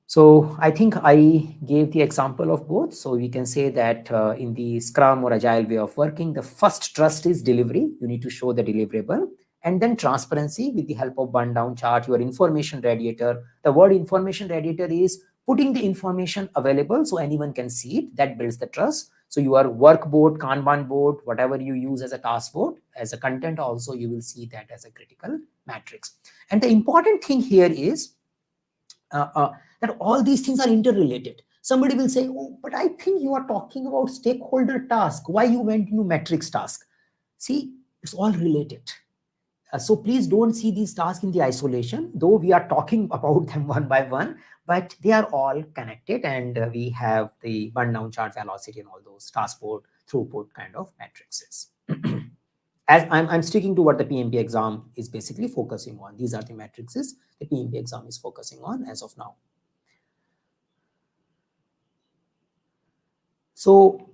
So I think I gave the example of both. So we can say that in the Scrum or Agile way of working, the first trust is delivery. You need to show the deliverable. And then transparency with the help of burn down chart, your information radiator. The word information radiator is putting the information available so anyone can see it. That builds the trust. So your work board, Kanban board, whatever you use as a task board, as a content also, you will see that as a critical matrix. And the important thing here is that all these things are interrelated. Somebody will say, oh, but I think you are talking about stakeholder task. Why you went into metrics task? See, it's all related. So please don't see these tasks in the isolation, though we are talking about them one by one, but they are all connected, and we have the burn down chart, velocity, and all those task board, throughput kind of matrices. As I'm sticking to what the PMP exam is basically focusing on. These are the matrices the PMP exam is focusing on as of now. So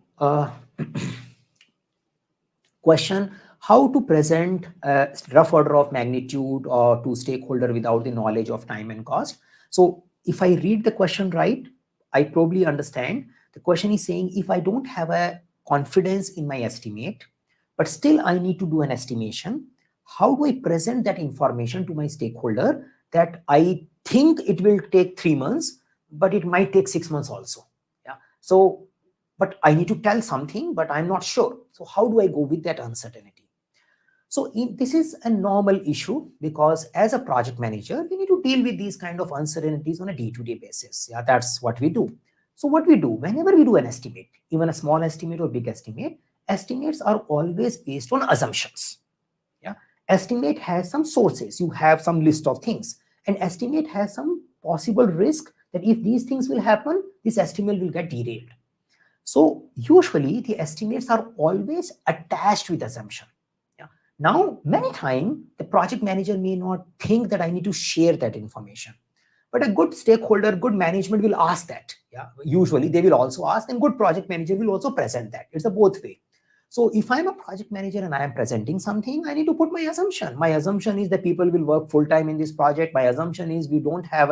question, how to present a rough order of magnitude or to stakeholder without the knowledge of time and cost. So if I read the question right, I probably understand. The question is saying, if I don't have a confidence in my estimate, but still I need to do an estimation, how do I present that information to my stakeholder that I think it will take 3 months, but it might take 6 months also. Yeah. So, but I need to tell something, but I'm not sure. So how do I go with that uncertainty? So this is a normal issue, because as a project manager, we need to deal with these kind of uncertainties on a day-to-day basis. Yeah, that's what we do. So what we do, whenever we do an estimate, even a small estimate or big estimate, estimates are always based on assumptions. Yeah, estimate has some sources. You have some list of things. An estimate has some possible risk that if these things will happen, this estimate will get derailed. So usually the estimates are always attached with assumption. Yeah. Now, many times the project manager may not think that I need to share that information, but a good stakeholder, good management will ask that. Yeah. Usually they will also ask, and good project manager will also present that. It's a both way. So if I'm a project manager and I am presenting something, I need to put my assumption. My assumption is that people will work full time in this project. My assumption is we don't have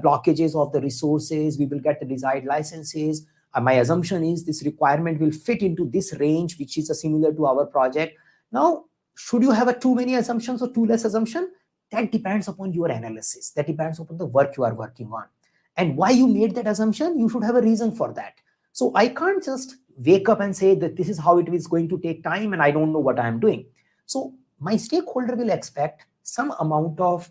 blockages of the resources. We will get the desired licenses. My assumption is this requirement will fit into this range, which is similar to our project. Now, should you have too many assumptions or too less assumption? That depends upon your analysis. That depends upon the work you are working on. And why you made that assumption, you should have a reason for that. So I can't just wake up and say that this is how it is going to take time and I don't know what I'm doing. So my stakeholder will expect some amount of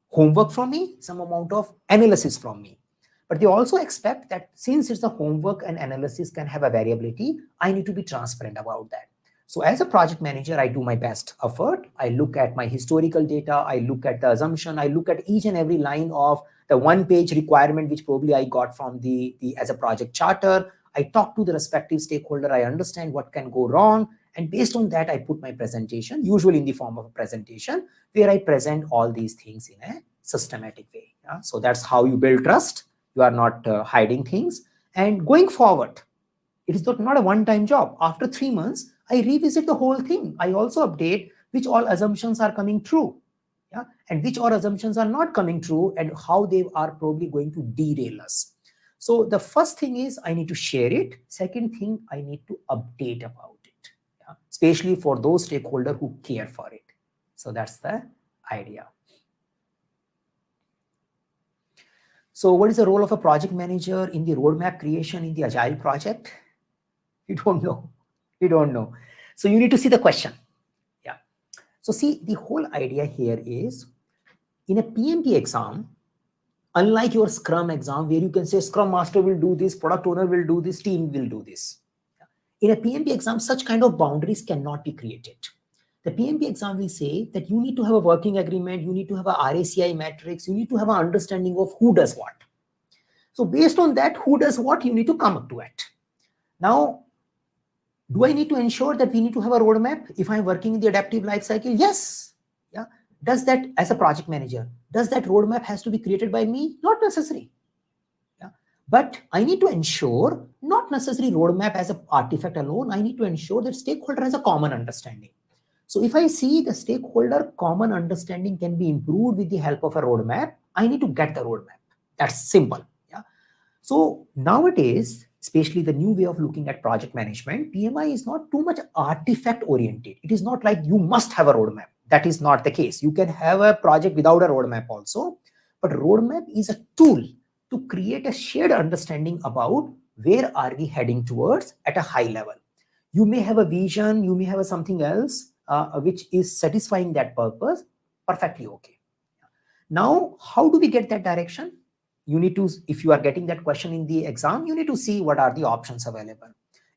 homework from me, some amount of analysis from me. But they also expect that since it's a homework and analysis can have a variability, I need to be transparent about that. So as a project manager, I do my best effort. I look at my historical data. I look at the assumption. I look at each and every line of the one-page requirement, which probably I got from the as a project charter. I talk to the respective stakeholder. I understand what can go wrong. And based on that, I put my presentation, usually in the form of a presentation, where I present all these things in a systematic way. Yeah? So that's how you build trust. You are not hiding things. And going forward, it is not a one-time job. After 3 months, I revisit the whole thing. I also update which all assumptions are coming true, yeah, and which all assumptions are not coming true, and how they are probably going to derail us. So the first thing is I need to share it. Second thing, I need to update about it, yeah, especially for those stakeholders who care for it. So that's the idea. So what is the role of a project manager in the roadmap creation in the Agile project? You don't know. You don't know. So you need to see the question. Yeah. So see, the whole idea here is in a PMP exam, unlike your Scrum exam, where you can say Scrum Master will do this, product owner will do this, team will do this. In a PMP exam, such kind of boundaries cannot be created. The PMP exam will say that you need to have a working agreement, you need to have a RACI matrix, you need to have an understanding of who does what. So based on that, who does what, you need to come up to it. Now, do I need to ensure that we need to have a roadmap if I'm working in the adaptive life cycle? Yes. Yeah. Does that, as a project manager, does that roadmap has to be created by me? Not necessary. Yeah. But I need to ensure, not necessarily roadmap as an artifact alone, I need to ensure that stakeholder has a common understanding. So if I see the stakeholder common understanding can be improved with the help of a roadmap, I need to get the roadmap. That's simple. Yeah. So nowadays, especially the new way of looking at project management, PMI is not too much artifact oriented. It is not like you must have a roadmap. That is not the case. You can have a project without a roadmap also, but roadmap is a tool to create a shared understanding about where are we heading towards at a high level. You may have a vision, you may have something else which is satisfying that purpose, perfectly okay. Now, how do we get that direction? You need to, if you are getting that question in the exam, you need to see what are the options available.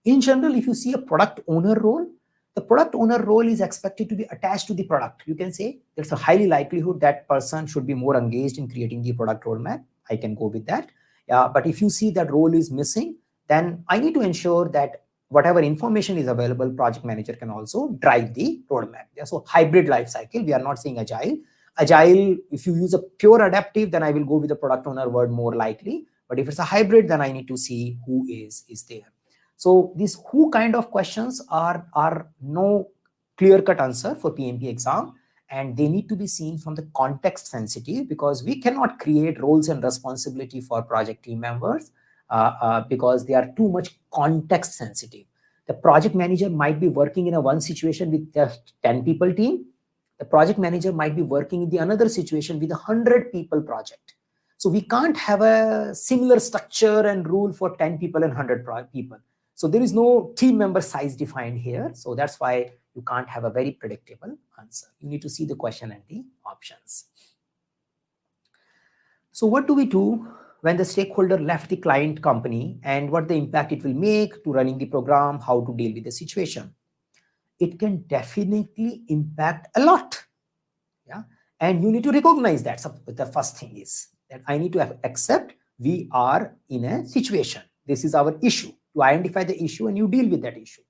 In general, if you see a product owner role, the product owner role is expected to be attached to the product. You can say there's a highly likelihood that person should be more engaged in creating the product roadmap. I can go with that. But if you see that role is missing, then I need to ensure that whatever information is available, project manager can also drive the roadmap. Yeah, so hybrid life cycle, we are not saying agile. Agile, if you use a pure adaptive, then I will go with the product owner word more likely. But if it's a hybrid, then I need to see who is there. So these who kind of questions are no clear-cut answer for PMP exam, and they need to be seen from the context sensitive, because we cannot create roles and responsibility for project team members because they are too much context sensitive. The project manager might be working in a one situation with just 10 people team. The project manager might be working in the another situation with 100 people project. So we can't have a similar structure and rule for 10 people and 100 people. So there is no team member size defined here. So that's why you can't have a very predictable answer. You need to see the question and the options. So what do we do when the stakeholder left the client company, and what the impact it will make to running the program, how to deal with the situation? It can definitely impact a lot. Yeah. And you need to recognize that. So the first thing is that I need to accept we are in a situation. This is our issue. To identify the issue and you deal with that issue.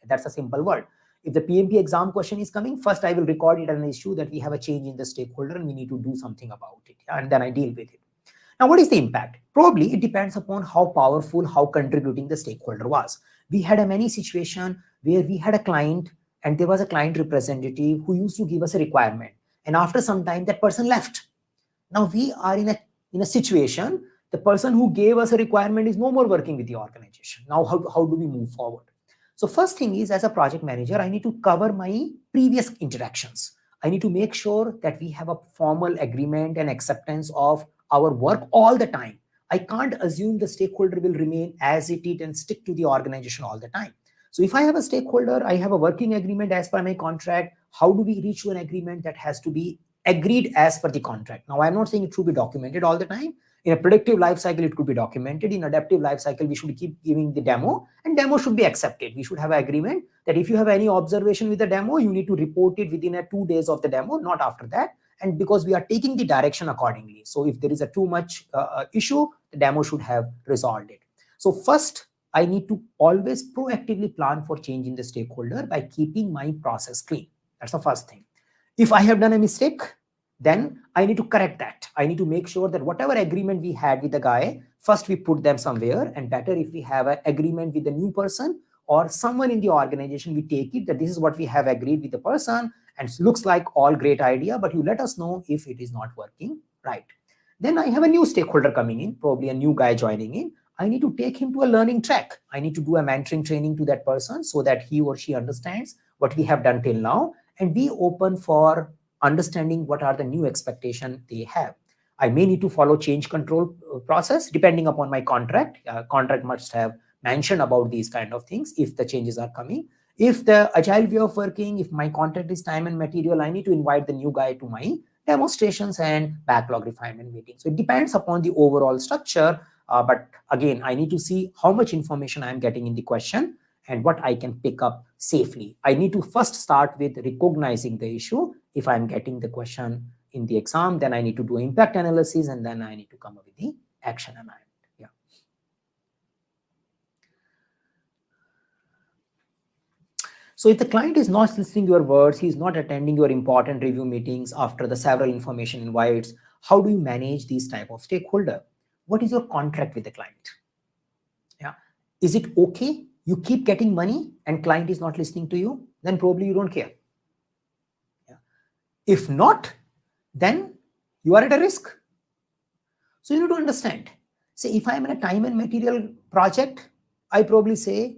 That's a simple word. If the PMP exam question is coming, first I will record it as an issue that we have a change in the stakeholder and we need to do something about it. And then I deal with it. Now, what is the impact? Probably it depends upon how powerful, how contributing the stakeholder was. We had a many situation where we had a client and there was a client representative who used to give us a requirement. And after some time, that person left. Now we are in a situation, the person who gave us a requirement is no more working with the organization. Now, how do we move forward? So first thing is, as a project manager, I need to cover my previous interactions. I need to make sure that we have a formal agreement and acceptance of our work all the time. I can't assume the stakeholder will remain as it is and stick to the organization all the time. So if I have a stakeholder, I have a working agreement as per my contract. How do we reach to an agreement that has to be agreed as per the contract? Now, I'm not saying it should be documented all the time. In a predictive life cycle, it could be documented. In adaptive life cycle, we should keep giving the demo, and demo should be accepted. We should have an agreement that if you have any observation with the demo, you need to report it within 2 days of the demo, not after that. And because we are taking the direction accordingly. So if there is a too much issue, the demo should have resolved it. So first, I need to always proactively plan for changing the stakeholder by keeping my process clean. That's the first thing. If I have done a mistake, then I need to correct that. I need to make sure that whatever agreement we had with the guy, first we put them somewhere, and better if we have an agreement with the new person or someone in the organization, we take it that this is what we have agreed with the person, and it looks like all great idea, but you let us know if it is not working right. Then I have a new stakeholder coming in, probably a new guy joining in. I need to take him to a learning track. I need to do a mentoring training to that person so that he or she understands what we have done till now and be open for understanding what are the new expectations they have. I may need to follow change control process depending upon my contract. Contract must have mentioned about these kind of things if the changes are coming. If the agile way of working, if my contract is time and material, I need to invite the new guy to my demonstrations and backlog refinement meetings. So it depends upon the overall structure. But again, I need to see how much information I'm getting in the question and what I can pick up safely. I need to first start with recognizing the issue. If I'm getting the question in the exam, then I need to do impact analysis, and then I need to come up with the action alignment. Yeah. So if the client is not listening to your words, he's not attending your important review meetings after the several information invites, how do you manage these type of stakeholder? What is your contract with the client? Yeah. Is it okay? You keep getting money and client is not listening to you, then probably you don't care. Yeah. If not, then you are at a risk. So you need to understand. Say if I'm in a time and material project, I probably say,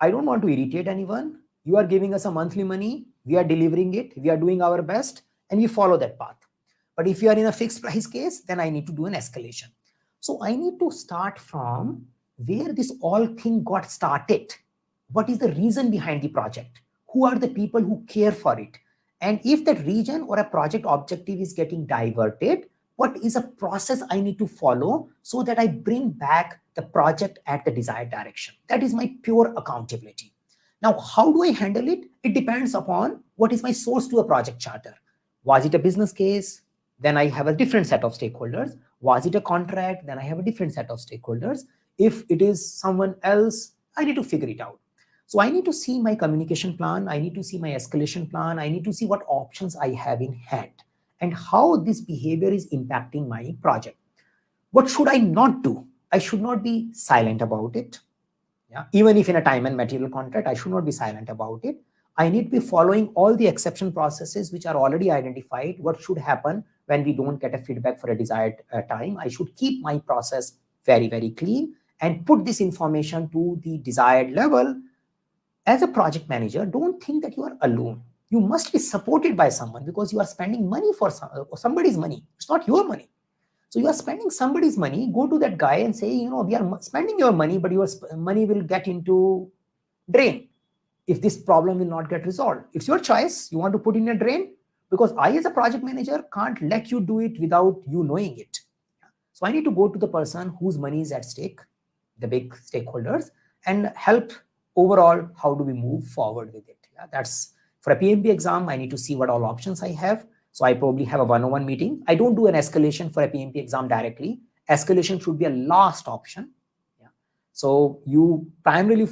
I don't want to irritate anyone. You are giving us a monthly money. We are delivering it. We are doing our best and we follow that path. But if you are in a fixed price case, then I need to do an escalation. So I need to start from where this all thing got started. What is the reason behind the project? Who are the people who care for it? And if that region or a project objective is getting diverted, what is a process I need to follow so that I bring back the project at the desired direction? That is my pure accountability. Now, how do I handle it? It depends upon what is my source to a project charter. Was it a business case? Then I have a different set of stakeholders. Was it a contract? Then I have a different set of stakeholders. If it is someone else, I need to figure it out. So I need to see my communication plan. I need to see my escalation plan. I need to see what options I have in hand and how this behavior is impacting my project. What should I not do? I should not be silent about it. Yeah? Even if in a time and material contract, I should not be silent about it. I need to be following all the exception processes which are already identified. What should happen when we don't get a feedback for a desired time? I should keep my process very, very clean and put this information to the desired level. As a project manager, don't think that you are alone. You must be supported by someone because you are spending money for somebody's money. It's not your money. So you are spending somebody's money. Go to that guy and say, we are spending your money, but your money will get into drain if this problem will not get resolved. It's your choice. You want to put in a drain? Because I, as a project manager, can't let you do it without you knowing it. So I need to go to the person whose money is at stake, the big stakeholders, and help overall how do we move forward with it. Yeah, that's for a PMP exam. I need to see what all options I have. So I probably have a one-on-one meeting. I don't do an escalation for a PMP exam directly. Escalation should be a last option. Yeah. So you primarily,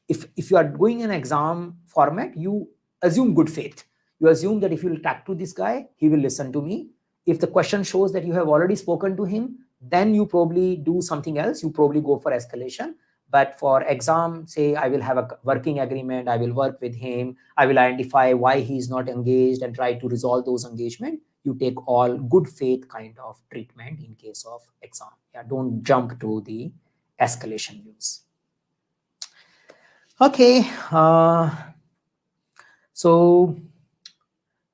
if you are doing an exam format, you assume good faith. You assume that if you will talk to this guy, he will listen to me. If the question shows that you have already spoken to him, then you probably do something else. You probably go for escalation. But for exam, say I will have a working agreement, I will work with him, I will identify why he's not engaged and try to resolve those engagement. You take all good faith kind of treatment in case of exam. Yeah, don't jump to the escalation views. Okay, so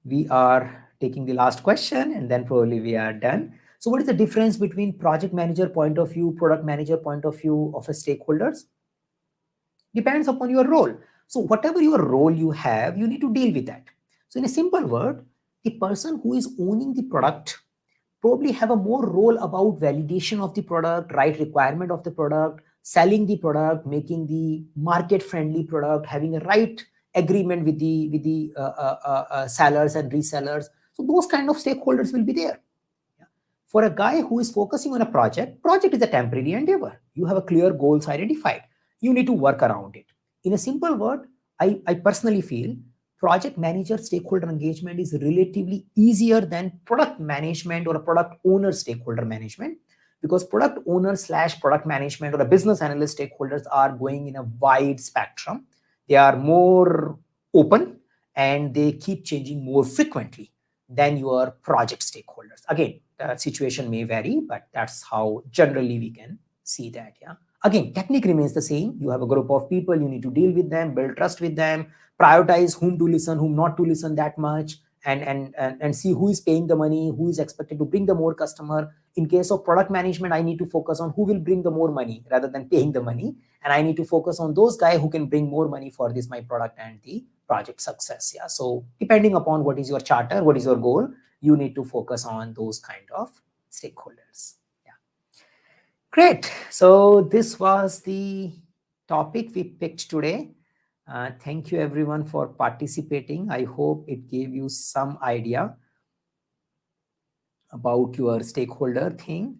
we are taking the last question and then probably we are done. So what is the difference between project manager point of view, product manager point of view of a stakeholders? Depends upon your role. So whatever your role you have, you need to deal with that. So in a simple word, the person who is owning the product probably have a more role about validation of the product, right requirement of the product, selling the product, making the market friendly product, having a right agreement with the sellers and resellers. So those kind of stakeholders will be there. For a guy who is focusing on a project is a temporary endeavor. You have a clear goals identified. You need to work around it. In a simple word, I personally feel project manager stakeholder engagement is relatively easier than product management or a product owner stakeholder management, because product owner / product management or a business analyst stakeholders are going in a wide spectrum. They are more open and they keep changing more frequently than your project stakeholders. Again, the situation may vary, but that's how generally we can see that. Yeah. Again, technique remains the same. You have a group of people, you need to deal with them, build trust with them, prioritize whom to listen, whom not to listen that much, and see who is paying the money, who is expected to bring the more customer. In case of product management, I need to focus on who will bring the more money rather than paying the money. And I need to focus on those guys who can bring more money for this, my product and the project success. Yeah. So depending upon what is your charter, what is your goal, you need to focus on those kind of stakeholders. Yeah. Great. So this was the topic we picked today. Thank you everyone for participating. I hope it gave you some idea about your stakeholder thing,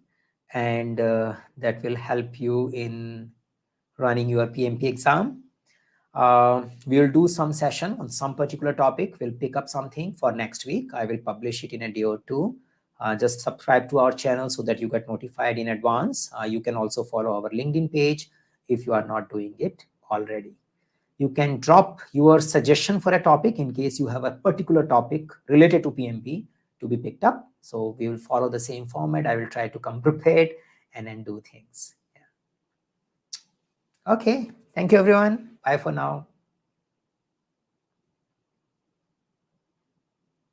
and that will help you in running your PMP exam. We'll do some session on some particular topic. We'll pick up something for next week. I will publish it in a day or two. Just subscribe to our channel so that you get notified in advance. You can also follow our LinkedIn page if you are not doing it already. You can drop your suggestion for a topic in case you have a particular topic related to PMP to be picked up. So we will follow the same format. I will try to come prepared and then do things. Yeah. Okay. Thank you, everyone. Bye for now.